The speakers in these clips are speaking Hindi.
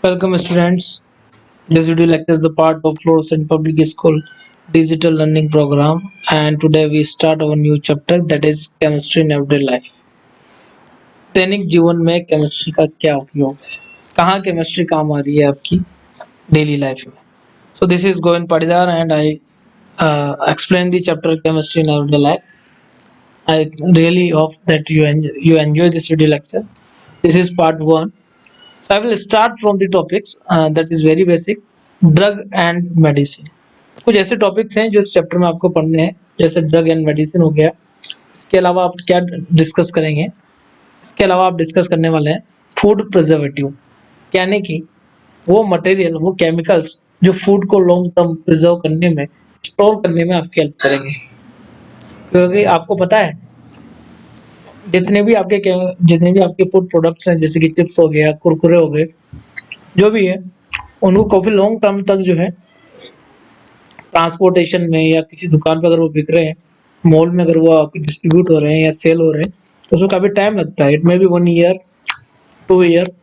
Welcome, students. This video lecture is the part of Florissant Public School Digital Learning Program, and today we start our new chapter that is Chemistry in Everyday Life. दैनिक जीवन में केमिस्ट्री का क्या उपयोग है? कहाँ केमिस्ट्री काम आ रही है आपकी डेली लाइफ में? So this is Govind Padidar, and I explain the chapter Chemistry in Everyday Life. I really hope that you enjoy this video lecture. This is part one. So I will start from the topics that is very basic, drug and medicine. कुछ ऐसे टॉपिक्स हैं जो इस चैप्टर में आपको पढ़ने हैं, जैसे ड्रग एंड मेडिसिन हो गया। इसके अलावा आप क्या डिस्कस करेंगे? इसके अलावा आप डिस्कस करने वाले हैं फूड प्रिजर्वेटिव, यानी कि वो मटेरियल, वो केमिकल्स जो फूड को लॉन्ग टर्म प्रिजर्व करने में, स्टोर करने में आपकी हेल्प करेंगे। क्योंकि आपको पता है जितने भी आपके फूड प्रोडक्ट्स हैं, जैसे कि चिप्स हो गया, कुरकुरे हो गए, जो भी है, उनको काफी लॉन्ग टर्म तक जो है ट्रांसपोर्टेशन में या किसी दुकान पे अगर वो बिक रहे हैं, मॉल में अगर वो आपके डिस्ट्रीब्यूट हो रहे हैं या सेल हो रहे हैं, तो उसमें काफी टाइम लगता है। It may B 1 year 2 year,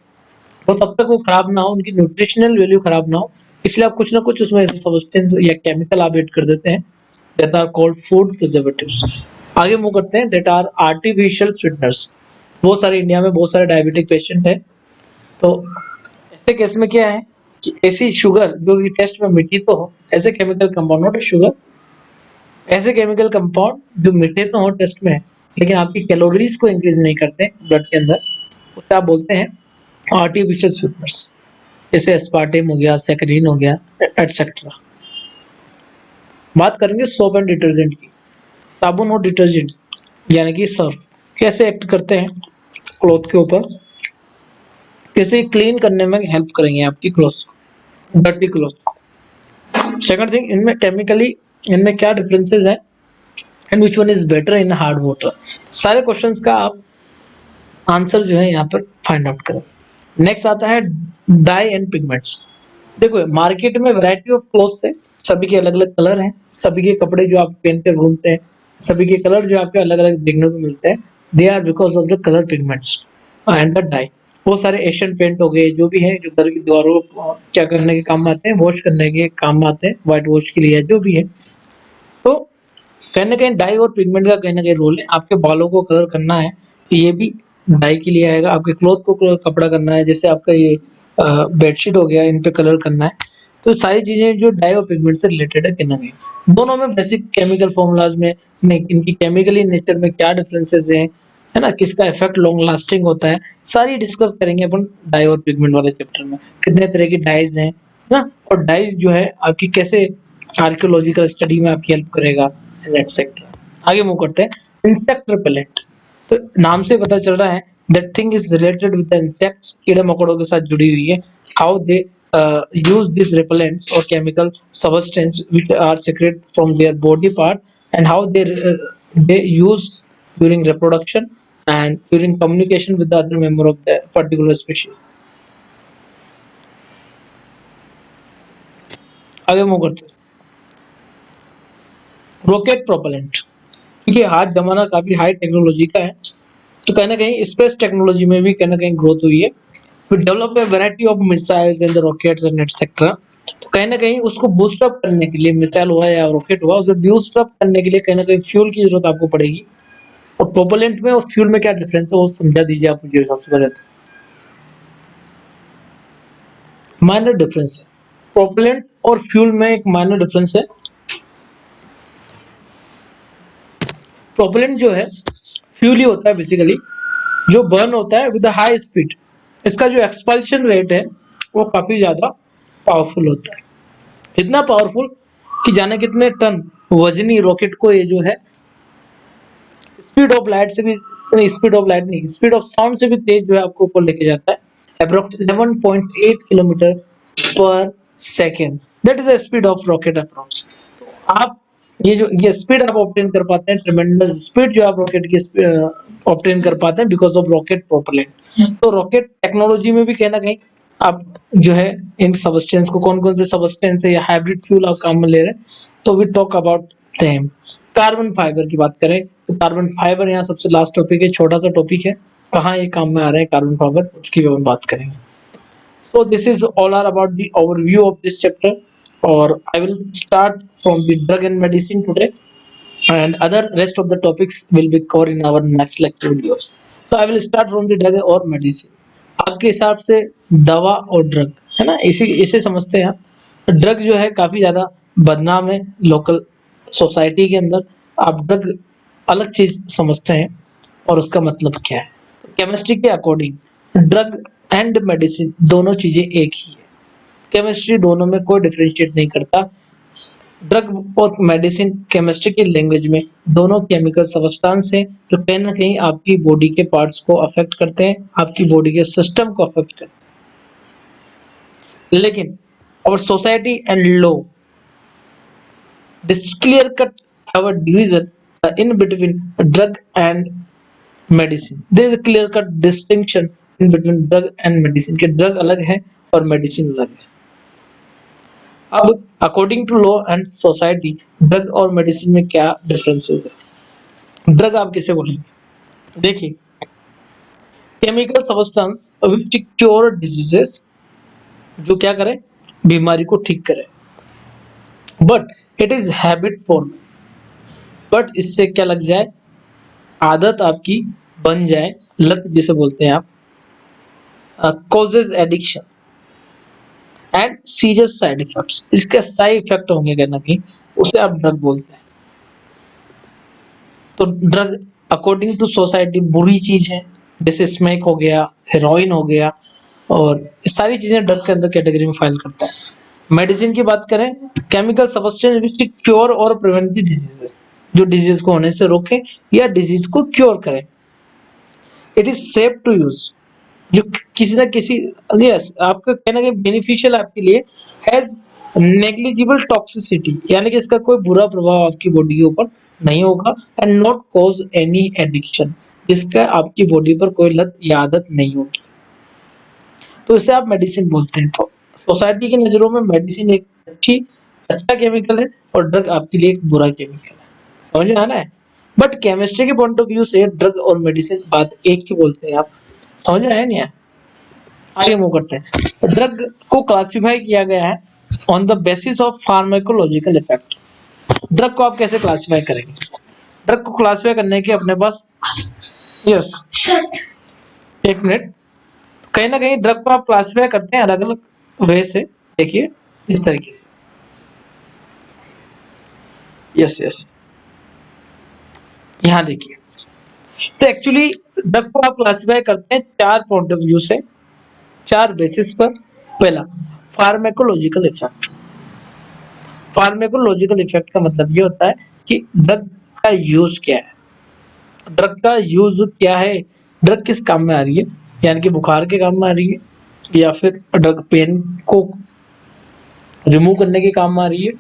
तो तब तक वो खराब ना हो, उनकी न्यूट्रिशनल वैल्यू खराब ना हो, इसलिए आप कुछ ना कुछ उसमें ऐसे सब्सटेंस या केमिकल आप ऐड कर देते हैं that are called food preservatives. आगे मूव करते हैं, दैट आर आर्टिफिशियल स्वीटनर्स। बहुत सारे इंडिया में बहुत सारे डायबिटिक पेशेंट है, तो ऐसे केस में क्या है कि ऐसी शुगर जो कि टेस्ट में मीठी तो हो, ऐसे केमिकल कंपाउंड, नॉट शुगर, ऐसे केमिकल कंपाउंड जो मीठे तो हो टेस्ट में, लेकिन आपकी कैलोरीज को इंक्रीज नहीं करते ब्लड के अंदर, उसे आप बोलते हैं आर्टिफिशियल स्वीटनर्स। जैसे एस्पार्टेम हो गया, सैकरीन हो गया, एटसेट्रा। बात करेंगे सोप एंड डिटर्जेंट की। साबुन और डिटर्जेंट यानी कि सर्फ कैसे एक्ट करते हैं क्लॉथ के ऊपर, कैसे क्लीन करने में हेल्प करेंगे आपकी क्लॉथ्स को, डर्टी क्लॉथ। सेकंड थिंग, इनमें केमिकली इनमें क्या डिफरेंसेस है and which one is better in hard water. सारे क्वेश्चंस का आप आंसर जो है यहाँ पर फाइंड आउट करें। नेक्स्ट आता है डाई एंड पिगमेंट्स। देखो, मार्केट में वैरायटी ऑफ क्लॉथ्स है, सभी के अलग अलग कलर हैं, सभी के कपड़े जो आप पहन कर घूमते हैं, सभी के कलर जो आपके अलग अलग देखने को मिलते हैं, they are because of the colour pigments and the dye. बहुत सारे एशियन पेंट हो गए, जो भी है, जो घर की दीवारों को क्या करने के काम में आते हैं, वॉश करने के काम में आते हैं, व्हाइट वॉश के लिए, जो भी है। तो कहीं ना कहीं डाई और पिगमेंट का कहीं ना कहीं रोल है। आपके बालों को कलर करना है तो ये भी डाई के लिए आएगा। आपके क्लॉथ को कपड़ा करना है, जैसे आपका ये बेडशीट हो गया, इन पे कलर करना है, तो सारी चीजें जो डाई और पिगमेंट से रिलेटेड है कहीं ना कहीं। दोनों में बेसिक केमिकल फॉर्मूलाज में नहीं, इनकी केमिकली नेचर में क्या डिफरेंसेस हैं, है ना, किसका इफेक्ट लॉन्ग लास्टिंग होता है, सारी डिस्कस करेंगे अपन डाई और पिगमेंट वाले चैप्टर में। कितने तरह की डाइज हैं ना, और डाइज जो है आपकी कैसे आर्कियोलॉजिकल स्टडी में आपकी हेल्प करेगा, एटसेट्रा। आगे मूव करते हैं इंसेक्ट रिपेलेंट। तो नाम से पता चल रहा है that thing is related with the insects, कीड़े मकोड़ों के साथ जुड़ी हुई है। How they use these repellents or chemical substance which are secreted from their body part, and how they use during reproduction and during communication with the other member of the particular species. आगे मूव करते हैं रॉकेट प्रोपेलेंट। क्योंकि आज जमाना काफी हाई टेक्नोलॉजी का है, तो कहीं ना कहीं स्पेस टेक्नोलॉजी में भी कहीं ना कहीं ग्रोथ हुई है। We develop a variety of missiles and the rockets and etc. तो कहीं ना कहीं उसको बूस्ट अप करने के लिए, मिसाइल हुआ या रॉकेट हुआ, उसे बूस्ट अप करने के लिए कहीं ना कहीं फ्यूल की जरूरत आपको पड़ेगी। और प्रोपेलेंट में और फ्यूल में क्या डिफरेंस है वो समझा दीजिए आप मुझे सबसे पहले। तो माइनर डिफरेंस है, प्रोपेलेंट और फ्यूल में एक माइनर डिफरेंस है। प्रोपेलेंट जो है फ्यूल ही होता है बेसिकली, जो बर्न होता है विद हाई स्पीड। इसका जो एक्सपल्शन रेट है वो काफी ज्यादा पावरफुल होता है, इतना पावरफुल कि जाने कितने टन वजनी रॉकेट को ये जो है स्पीड ऑफ लाइट से भी, स्पीड ऑफ लाइट नहीं, स्पीड ऑफ साउंड से भी तेज जो है आपको ऊपर लेके जाता है, अप्रोक्स 11.8 किलोमीटर पर second. That is the speed of rocket approx. आप ये स्पीड आप ऑब्टेन कर पाते हैं, ट्रेमेंडस स्पीड जो आप रॉकेट की ऑब्टेन कर पाते हैं बिकॉज ऑफ रॉकेट प्रोपेलेंट। तो रॉकेट टेक्नोलॉजी में भी कहीं ना कहीं आप जो है इन सबस्टेंस को, कौन कौन से सबस्टेंस है या हाइब्रिड फ्यूल आप काम में ले रहे हैं, तो we talk about them. Carbon fibre की बात करें तो कार्बन फाइबर यहाँ सबसे लास्ट टॉपिक है, छोटा सा टॉपिक है, कहाँ ये काम में आ रहे हैं कार्बन फाइबर, उसकी भी हम बात करेंगे। So this is all are about the overview of this chapter, or I will start from the drug and medicine today, and other rest of the topics will be covered in our next lecture videos. So I will start from the drug और medicine. आपके हिसाब से दवा और ड्रग है ना, इसी इसे समझते हैं आप। ड्रग जो है काफी ज्यादा बदनाम है लोकल सोसाइटी के अंदर। आप ड्रग अलग चीज समझते हैं और उसका मतलब क्या है। केमिस्ट्री के अकॉर्डिंग ड्रग एंड मेडिसिन दोनों चीजें एक ही है। केमिस्ट्री दोनों में कोई डिफरेंशिएट नहीं करता। ड्रग और मेडिसिन केमिस्ट्री की लैंग्वेज में दोनों केमिकल सब्सटेंस हैं जो कहीं ना कहीं आपकी बॉडी के पार्ट्स को अफेक्ट करते हैं, आपकी बॉडी के सिस्टम को अफेक्ट करते हैं। लेकिन our society and law this clear cut our division in between drug and medicine. There is a clear cut distinction in between drug and medicine कि ड्रग अलग है और मेडिसिन अलग है। अब according to law and society drug और मेडिसिन में क्या डिफरेंसेस है। ड्रग आप किसे बोलेंगे? देखिए, chemical substance which cure diseases, जो क्या करे, बीमारी को ठीक करे। But it is habit form, but इससे क्या लग जाए, आदत आपकी बन जाए, लत जिसे बोलते हैं आप, causes addiction and serious side effects, इसके साइड इफेक्ट होंगे कहीं ना कहीं, उसे आप ड्रग बोलते हैं। तो ड्रग अकॉर्डिंग टू सोसाइटी बुरी चीज है, जैसे स्मैक हो गया, हेरोइन हो गया, और ये सारी चीजें ड्रग के अंदर कैटेगरी में फाइल करता है। मेडिसिन की बात करें, केमिकल सब्सटेंस विच क्योर और प्रिवेंट डिजीजेस, जो डिजीज को होने से रोके या डिजीज को क्योर करे। It is safe to use, जो किसी ना किसी, यस, आपका कहना कि बेनिफिशियल आपके लिए, हैज नेग्लिजिबल टॉक्सिसिटी, यानी कि इसका कोई बुरा प्रभाव आपकी बॉडी के ऊपर नहीं होगा, and not cause any addiction, जिसका आपकी बॉडी पर कोई लत या आदत नहीं होगी, तो इसे आप मेडिसिन बोलते हैं। तो सोसाइटी की नजरों में मेडिसिन एक अच्छा केमिकल है और ड्रग आपके लिए एक बुरा केमिकल है। समझ में आना है। बट केमिस्ट्री के पॉइंट ऑफ व्यू से ड्रग और मेडिसिन बात एक ही बोलते हैं आप। समझ में आया नहीं है? आगे मूव करते हैं। ड्रग को क्लासिफाई किया गया है on the basis of pharmacological effect. Drug को आप कैसे क्लासिफाई करेंगे? ड्रग को क्लासिफाई करने के अपने पास, यस, एक मिनट, कहीं ना कहीं ड्रग को आप क्लासिफाई करते हैं अलग अलग वे से। देखिए इस तरीके से, यस यस, यहाँ देखिए। तो एक्चुअली ड्रग को आप क्लासिफाई करते हैं चार पॉइंट ऑफ व्यू से, चार बेसिस पर। पहला, फार्माकोलॉजिकल इफेक्ट। फार्माकोलॉजिकल इफेक्ट का मतलब ये होता है कि ड्रग का यूज क्या है। ड्रग का यूज क्या है, ड्रग किस काम में आ रही है, यानी कि बुखार के काम में आ रही है, या फिर ड्रग पेन को रिमूव करने के काम में आ रही है,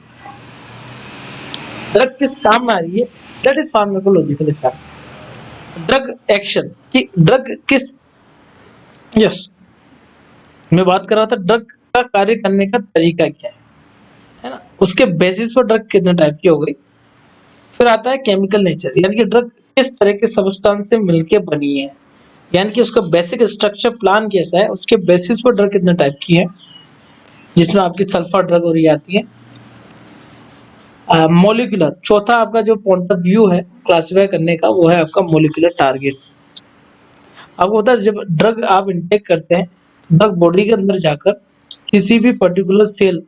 ड्रग किस काम में आ रही है, that is pharmacological effect. Drug action कि ड्रग किस, यस, मैं बात कर रहा था ड्रग का कार्य करने का तरीका क्या है ना, उसके बेसिस पर ड्रग कितने टाइप की हो गई। फिर आता है केमिकल नेचर, यानी कि ड्रग किस तरह के सब्सटेंस से मिलके बनी है, यानी कि उसका बेसिक स्ट्रक्चर प्लान कैसा है, उसके बेसिस पर ड्रग कितने टाइप की है, जिसमें आपकी सल्फर ड्रग और ये आती है। मॉलिक्यूलर, चौथा आपका जो पॉइंट ऑफ व्यू है क्लासिफाई करने का, वो है आपका मॉलिक्यूलर टारगेट। आपको पता है जब ड्रग आप इनटेक करते हैं, ड्रग बॉडी के अंदर जाकर किसी भी पर्टिकुलर सेल,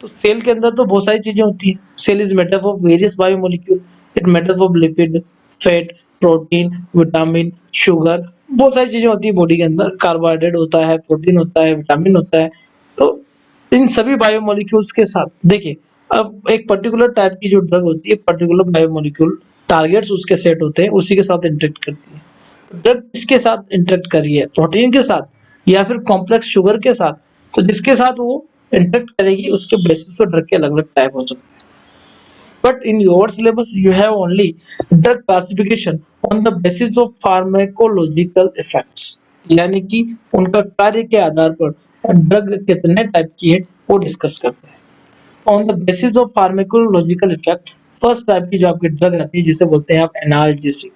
तो सेल के अंदर तो बहुत सारी चीजें होती हैं। Cell is made up of various biomolecule, it made up of lipid, fat, protein, vitamin, sugar, बहुत सारी चीजें होती है बॉडी के अंदर। कार्बोहाइड्रेट होता है, प्रोटीन होता है, विटामिन होता है। तो इन सभी बायोमोलिक्यूल्स के साथ देखिए, अब एक पर्टिकुलर टाइप की जो ड्रग होती है, पर्टिकुलर बायोमोलिक्यूल टारगेट्स उसके सेट होते हैं, उसी के साथ इंटरेक्ट करती है। ड्रग किसके साथ इंटरेक्ट कर रही है, प्रोटीन के साथ या फिर कॉम्प्लेक्स शुगर के साथ, तो जिसके साथ वो इंटरेक्ट करेगी उसके बेसिस पर ड्रग के अलग अलग टाइप हो सकते हैं। But in your syllabus you have only drug classification on the basis of pharmacological effects, यानी कि उनका कार्य के आधार पर ड्रग कितने टाइप की है वो डिस्कस करते हैं। On the basis of pharmacological effect, first type की जो आपकी ड्रग आती है जिसे बोलते हैं आप एनाल्जेसिक।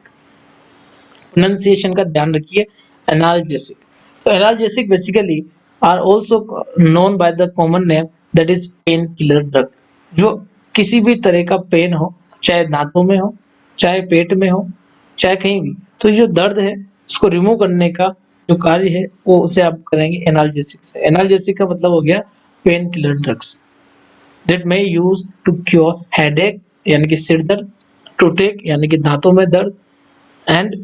प्रोनाउंसिएशन का ध्यान रखिए, एनाल्जेसिक। तो analgesic basically are also known by the common name that is pain killer drug. जो किसी भी तरह का पेन हो, चाहे दांतों में हो, चाहे पेट में हो, चाहे कहीं भी, तो जो दर्द है उसको रिमूव करने का जो कार्य है वो उसे आप करेंगे एनाल्जेसिक से। एनाल्जेसिक का मतलब हो गया pain killer drugs that may use to cure headache यानी कि सिर दर्द, टूटेक यानी कि दांतों में दर्द, एंड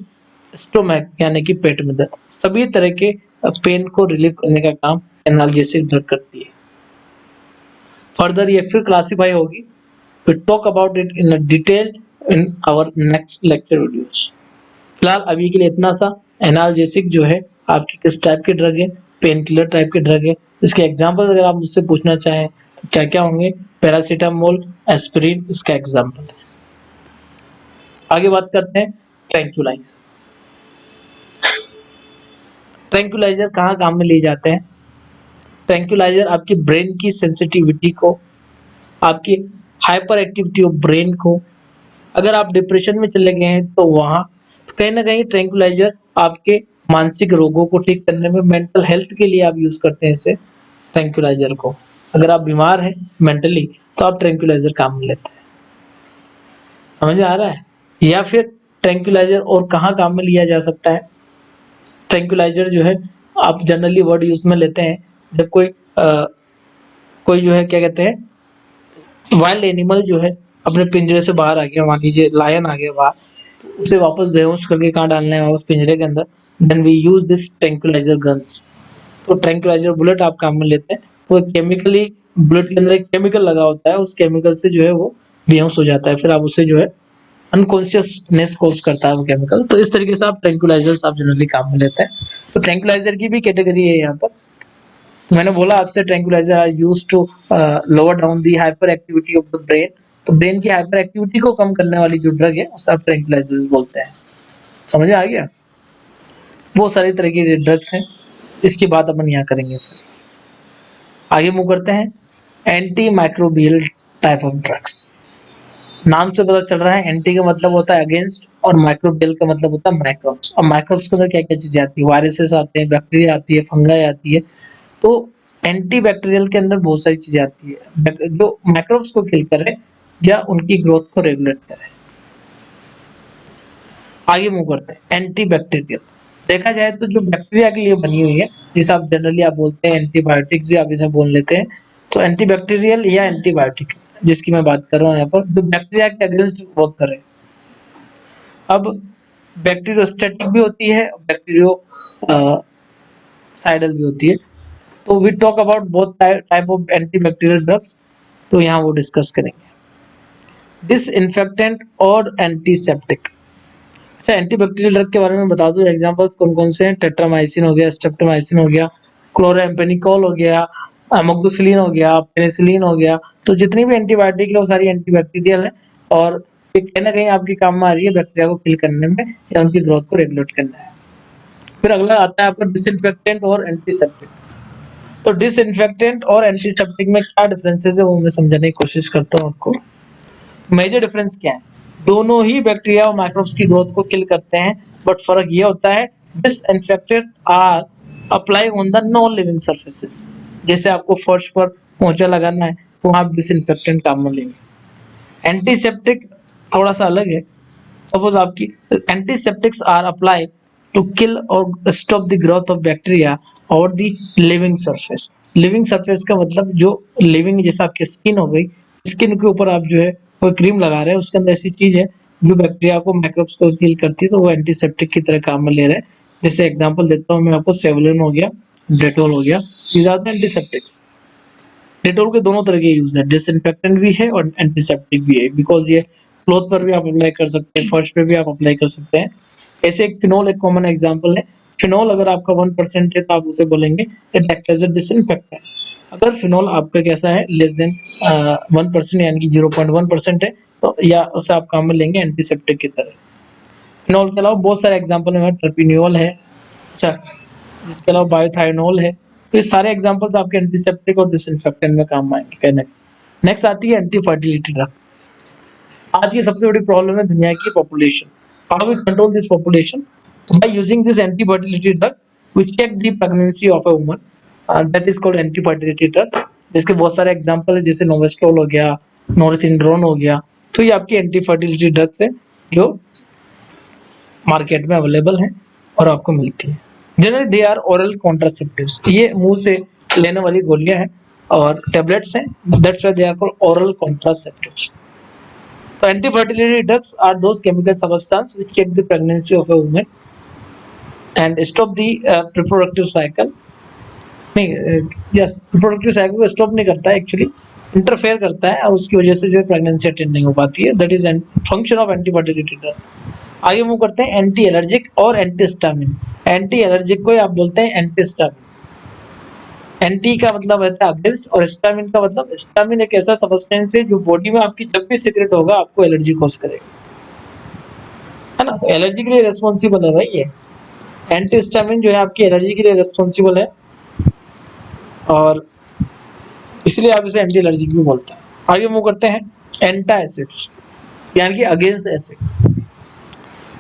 स्टोमक यानी कि पेट में दर्द। सभी तरह के पेन को रिलीव करने का काम एनाल्जेसिक ड्रग करती है। फर्दर ये फिर क्लासीफाई होगी, we talk about it in detail in our next lecture videos. फिलहाल अभी के लिए इतना सा। एनाल्जेसिक जो है आपकी किस टाइप के ड्रग है, पेन किलर टाइप के ड्रग है। इसके एग्जाम्पल अगर आप मुझसे पूछना चाहें तो क्या क्या होंगे, पैरासीटामोल, एस्पिरिन इसका एग्जाम्पल है। आगे बात करते हैं ट्रैंक्विलाइजर। ट्रैंक्विलाइजर कहाँ काम में लिए जाते हैं? ट्रैंक्विलाइजर आपकी ब्रेन की सेंसिटिविटी को, आपकी हाइपर एक्टिविटी ऑफ ब्रेन को, अगर आप डिप्रेशन में चले गए हैं तो वहां, तो कहीं ना कहीं ट्रैंक्विलाइजर आपके मानसिक रोगों को ठीक करने में, मेंटल हेल्थ के लिए आप यूज करते हैं इसे ट्रैंक्विलाइजर को। अगर आप बीमार हैं मेंटली तो आप ट्रैंक्विलाइजर काम में लेते हैं। समझ में आ रहा है? या फिर ट्रैंक्विलाइजर और कहाँ काम में लिया जा सकता है? ट्रैंक्विलाइजर जो है आप जनरली वर्ड यूज में लेते हैं जब कोई जो है क्या कहते हैं, वाइल्ड एनिमल जो है अपने पिंजरे से बाहर आ गया, मान लीजिए लायन आ गया बाहर, तो उसे वापस बेहोश करके कहाँ डालना है, वापस पिंजरे के अंदर। Then we use this tranquilliser guns. तो ट्रैंक्विलाइजर बुलेट आप काम में लेते हैं, वो केमिकली, बुलेट के अंदर एक केमिकल लगा होता है, उस केमिकल से जो है वो बेहोश हो जाता है, फिर आप उसे जो है अनकॉन्शियसनेस कॉज करता है वो केमिकल। तो इस तरीके से आप ट्रैंक्विलाइजर्स आप जनरली काम में लेते हैं। तो ट्रैंक्विलाइजर की भी कैटेगरी है यहाँ पर। तो मैंने बोला आपसे tranquilliser are used to lower down the hyper activity of the brain. तो ब्रेन की हाइपर एक्टिविटी को कम करने वाली जो ड्रग है उसे आप ट्रैंक्विलाइजर्स बोलते हैं। समझ में आ गया? बहुत सारी तरह की ड्रग्स हैं, इसकी बात अपन यहाँ करेंगे। फिर आगे मूव करते हैं anti microbial type of drugs. नाम से पता चल रहा है एंटी का मतलब होता है अगेंस्ट और माइक्रोबियल का मतलब होता है माइक्रोब्स। और माइक्रोब्स के अंदर क्या क्या चीजें आती है, वायरसेस आते हैं, बैक्टीरिया आती है, फंगाई आती है। तो एंटी बैक्टीरियल के अंदर बहुत सारी चीजें आती है जो माइक्रोब्स को किल करे या उनकी ग्रोथ को रेगुलेट करे। आगे मूव करते हैं एंटी बैक्टीरियल। देखा जाए तो जो बैक्टीरिया के लिए बनी हुई है, जिसे आप जनरली आप बोलते हैं एंटीबायोटिक्स भी आप इसे बोल लेते हैं, तो एंटी बैक्टीरियल या एंटीबायोटिक जिसकी मैं बात कर रहा हूँ यहाँ पर, जो बैक्टीरिया के अगेंस्ट वर्क करे। अब बैक्टीरियोस्टैटिक भी होती है, बैक्टीरियो साइडल भी होती है। तो we talk about both type of antibacterial drugs, तो यहाँ वो डिस्कस करेंगे। डिसइंफेक्टेंट और एंटीसेप्टिक। अच्छा, एंटीबैक्टीरियल ड्रग के बारे में बता दो, एग्जांपल्स कौन कौन से हैं। टेट्रामाइसिन हो गया, स्ट्रेप्टोमाइसिन हो गया, क्लोराम्फेनिकोल हो गया, अमोक्सिसिलिन हो गया, पेनिसिलिन हो गया। तो जितनी भी एंटीबायोटिक है वो सारी एंटीबैक्टीरियल है और ये कहीं ना कहीं आपके काम में आ रही है बैक्टीरिया को किल करने में या उनकी ग्रोथ को रेगुलेट करने में। फिर अगला आता है आपका डिसइंफेक्टेंट और एंटीसेप्टिक। तो डिसइंफेक्टेंट और एंटीसेप्टिक में क्या डिफरेंसेस है वो मैं समझाने की कोशिश करता हूँ आपको। मेजर डिफरेंस क्या है? दोनों ही बैक्टीरिया और माइक्रोब्स की ग्रोथ को किल करते हैं, बट फर्क ये होता है disinfectant are apply on the non living surfaces. जैसे आपको फर्श पर पोंछा लगाना है तो आप डिसइंफेक्टेंट काम में लेंगे। एंटीसेप्टिक थोड़ा सा अलग है। सपोज आपकी antiseptics are apply to kill और stop the growth of bacteria और the living surface. Living surface का मतलब जो लिविंग, जैसे आपकी स्किन हो गई, स्किन के ऊपर आप जो है कोई क्रीम लगा रहे हैं, उसके अंदर ऐसी चीज है जो बैक्टीरिया को, माइक्रोब्स को किल करती है, तो वो एंटीसेप्टिक की तरह काम में ले रहे हैं। जैसे एग्जांपल देता हूँ मैं आपको, सेवलिन हो गया, डेटोल हो गया, these are the antiseptics. Dettol के दोनों तरह के यूज है, डिसइंफेक्टेंट भी है और एंटीसेप्टिक भी है, बिकॉज ये क्लोथ पर भी आप अप्लाई कर सकते हैं, फर्श पे भी आप अप्लाई कर सकते हैं। ऐसे एक फिनोल एक कॉमन एग्जांपल है। फिनोल अगर आपका 1% है तो आप उसे बोलेंगे it act as a disinfectant. अगर फिनोल आपका कैसा है, लेस देन 1% यानी कि 0.1% है, तो या उसे आप काम में लेंगे एंटीसेप्टिक की तरह। फिनोल के अलावा बहुत सारे एग्जांपल हैं, टर्पिनियोल है, अच्छा, जिसके अलावा बायोथाइनोल है। तो ये सारे एग्जांपल्स आपके एंटीसेप्टिक और डिसइंफेक्टेंट में काम आएंगे कहने। नेक्स्ट आती है एंटी फर्टिलिटी ड्रग। आज की सबसे बड़ी प्रॉब्लम है दुनिया की population. How we control this population? By using this anti fertility drug we check the pregnancy of a woman. That is called antipyretic drug, जिसके बहुत सारे एग्जांपल है, जैसे नोवेस्ट्रोल हो गया, नॉर्थिंड्रोन हो गया। तो ये आपकी एंटीफर्टिलिटी ड्रग्स है जो मार्केट में अवेलेबल है और आपको मिलती है। Generally they are oral contraceptives, ये मुंह से लेने वाली गोलियां हैं और टेबलेट्स हैं, that's why they are called oral contraceptives. तो antifertility drugs are those chemical substance which check the pregnancy of a woman and stop the reproductive cycle. नहीं, यस, रिप्रोडक्टिव साइकिल को स्टॉप नहीं करता है, एक्चुअली इंटरफेयर करता है और उसकी वजह से जो है प्रेगनेंसी अटेंड नहीं हो पाती है। That is an function of antifertility drug. आगे मूव करते हैं एंटी एलर्जिक और एंटीहिस्टामिन। एंटी एलर्जिक को आप बोलते हैं एंटीहिस्टामिन। एंटी का मतलब रहता है अगेंस्ट और हिस्टामिन का मतलब, हिस्टामिन एक ऐसा सब्सटेंस है जो बॉडी में आपकी जब भी सीक्रेट होगा आपको एलर्जी कॉज करेगा, है ना। तो एलर्जी के लिए रिस्पॉन्सिबल है भाई ये एंटीहिस्टामिन, जो है आपकी एलर्जी के लिए रिस्पॉन्सिबल है और इसलिए आप इसे एंटी एलर्जिक भी बोलते हैं। आगे मूव करते हैं एंटा एसिड्स, यानी कि against acid.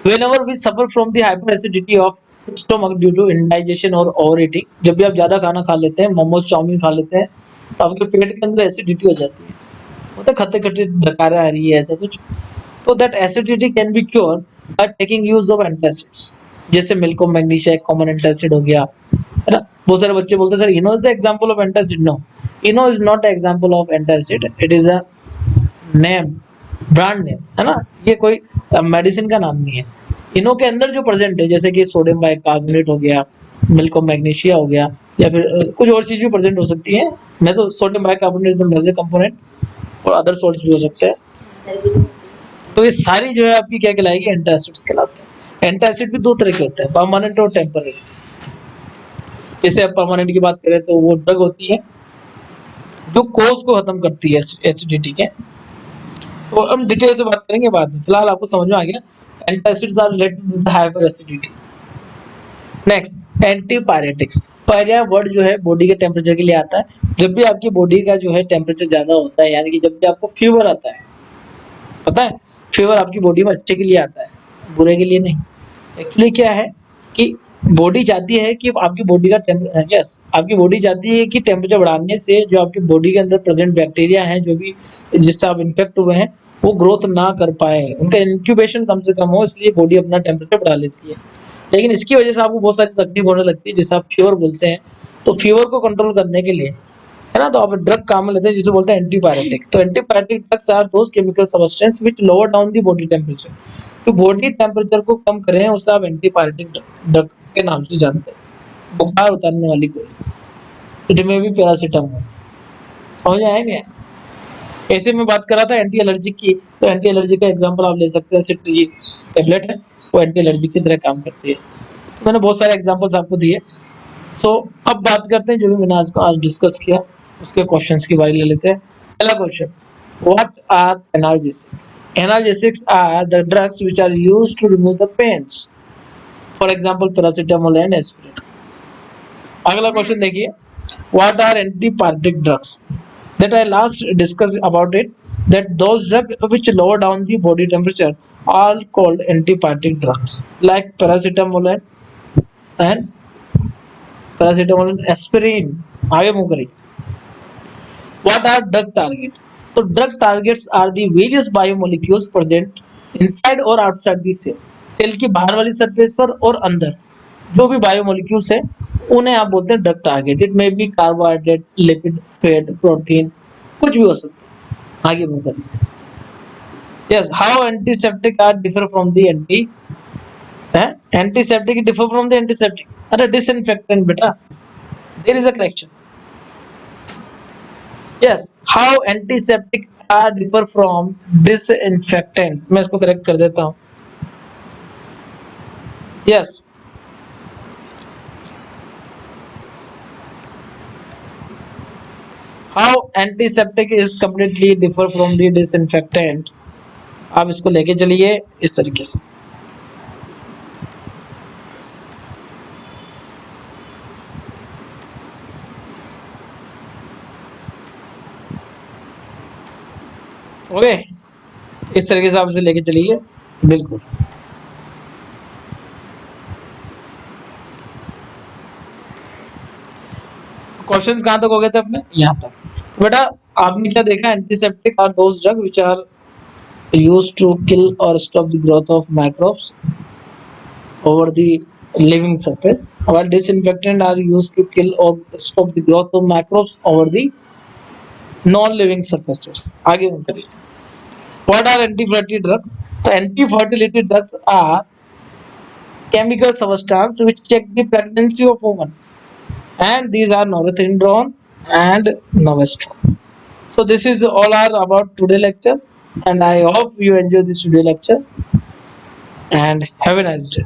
Whenever we suffer from the hyperacidity of stomach due to indigestion और overeating, जब भी आप ज्यादा खाना खा लेते हैं, मोमोज चाउमीन खा लेते हैं, तो आपके पेट के अंदर एसिडिटी हो जाती है, मतलब खट्टे खट्टे डकारा आ रही है ऐसा कुछ। तो that acidity can be cure by taking use of antacids, जैसे मिल्को मैग्नीशिया एक कॉमन एंटासिड हो गया, है ना। बहुत सारे बच्चे बोलते हैं sir Eno is the example of antacid. No, Eno is not example of antacid, it is a name, brand name, है ना। ये कोई मेडिसिन का नाम नहीं है। इनो के अंदर जो प्रेजेंट है, जैसे कि सोडियम बाइकार्बोनेट हो गया, मिल्को मैग्नीशिया हो गया, या फिर कुछ और चीज भी प्रेजेंट हो सकती है। मैं तो sodium bicarbonate is the major component, और अदर सॉल्ट्स भी हो सकते हैं। तो ये सारी जो है आपकी क्या कहलाएगी, एंटासिड्स कहलाते हैं। एंटासिड भी दो तरह के होते हैं, परमानेंट और टेम्पररी। जैसे आप परमानेंट की बात करें तो वो ड्रग होती है जो कोज को खत्म करती है एसिडिटी के, तो हम डिटेल से बात करेंगे बाद में, फिलहाल आपको समझ में आ गया antacids are related with hyper acidity. Next antipyretics. पायरिया वर्ड जो है बॉडी के टेम्परेचर के लिए आता है। जब भी आपकी बॉडी का जो है टेम्परेचर ज्यादा होता है, यानी कि जब भी आपको फीवर आता है, पता है फीवर आपकी बॉडी में अच्छे के लिए आता है, बुरे के लिए नहीं। एक्चुअली क्या है कि बॉडी चाहती है कि आपकी बॉडी का आपकी बॉडी चाहती है कि टेम्परेचर बढ़ाने से जो आपकी बॉडी के अंदर प्रेजेंट बैक्टीरिया हैं, जो भी जिससे आप इन्फेक्ट हुए हैं, वो ग्रोथ ना कर पाए, उनका इंक्यूबेशन कम से कम हो, इसलिए बॉडी अपना टेम्परेचर बढ़ा लेती है। लेकिन इसकी वजह से आपको बहुत सारी तकलीफ होने लगती है, जिसे आप फीवर बोलते हैं। तो फीवर को कंट्रोल करने के लिए, है ना, तो आप ड्रग काम में लेते हैं जिसे बोलते हैं एंटीपायरेटिक। तो antipyretic drugs are those chemical substance which lower down the body temperature. तो बॉडी टेम्परेचर को कम करें उसे आप एंटीपायरेटिक ड्रग के नाम से जानते हैं। बुखार उतारने वाली गोली, इट में भी पैरासीटामोल, समझ आएंगे। ऐसे में बात कर रहा था एंटी एलर्जिक की, तो एंटी एलर्जिक का एग्जांपल आप ले सकते हैं, सिट्रीजिन टैबलेट है, वो एंटी एलर्जिक की तरह काम करती है। तो मैंने बहुत सारे एग्जांपल्स आपको दिए। सो अब बात करते हैं जो भी मैंने आज डिस्कस किया उसके क्वेश्चंस की बारी ले लेते हैं। पहला question, what are analgesic? Analgesics are the drugs which are used to remove the pains, for example paracetamol and aspirin. अगला क्वेश्चन देखिए, what are antipyretic drugs? That I last discussed about it, that those drugs which lower down the body temperature are called antipyretic drugs, like paracetamol and aspirin. आगे मूव करिए। What are drug target? तो drug targets are the various biomolecules present inside or outside the cell. Cell की बाहर वाली सरफेस पर और अंदर जो भी बायोमोलिक्यूल्स है उन्हें आप बोलते हैं drug target. It may be carbohydrate, lipid, fat, protein, कुछ भी हो सकता है। आगे मूव करिए। Yes, how antiseptic are differ from the antiseptic differ from the antiseptic, अरे डिसइंफेक्टेंट बेटा, there is a correction. Yes, how antiseptic are differ from disinfectant, मैं इसको करेक्ट कर देता हूं। Yes, how antiseptic is completely differ from the disinfectant. आप इसको लेके चलिए इस तरीके से। ओके, इस तरीके से आप इसे लेके चलिए, बिल्कुल। क्वेश्चंस कहाँ तक हो गए थे अपने, यहाँ तक। तो बेटा आपने क्या देखा, antiseptic are those drug which are used to kill or stop the growth of microbes over the living surface, while disinfectant are used to kill or stop the growth of microbes over the non-living surfaces. आगे हम करेंगे। What are anti-fertility drugs? So anti-fertility drugs are chemical substance which check the pregnancy of woman, and these are norethindrone and novestrone. So this is all are about today lecture, and I hope you enjoy this today lecture and have a nice day.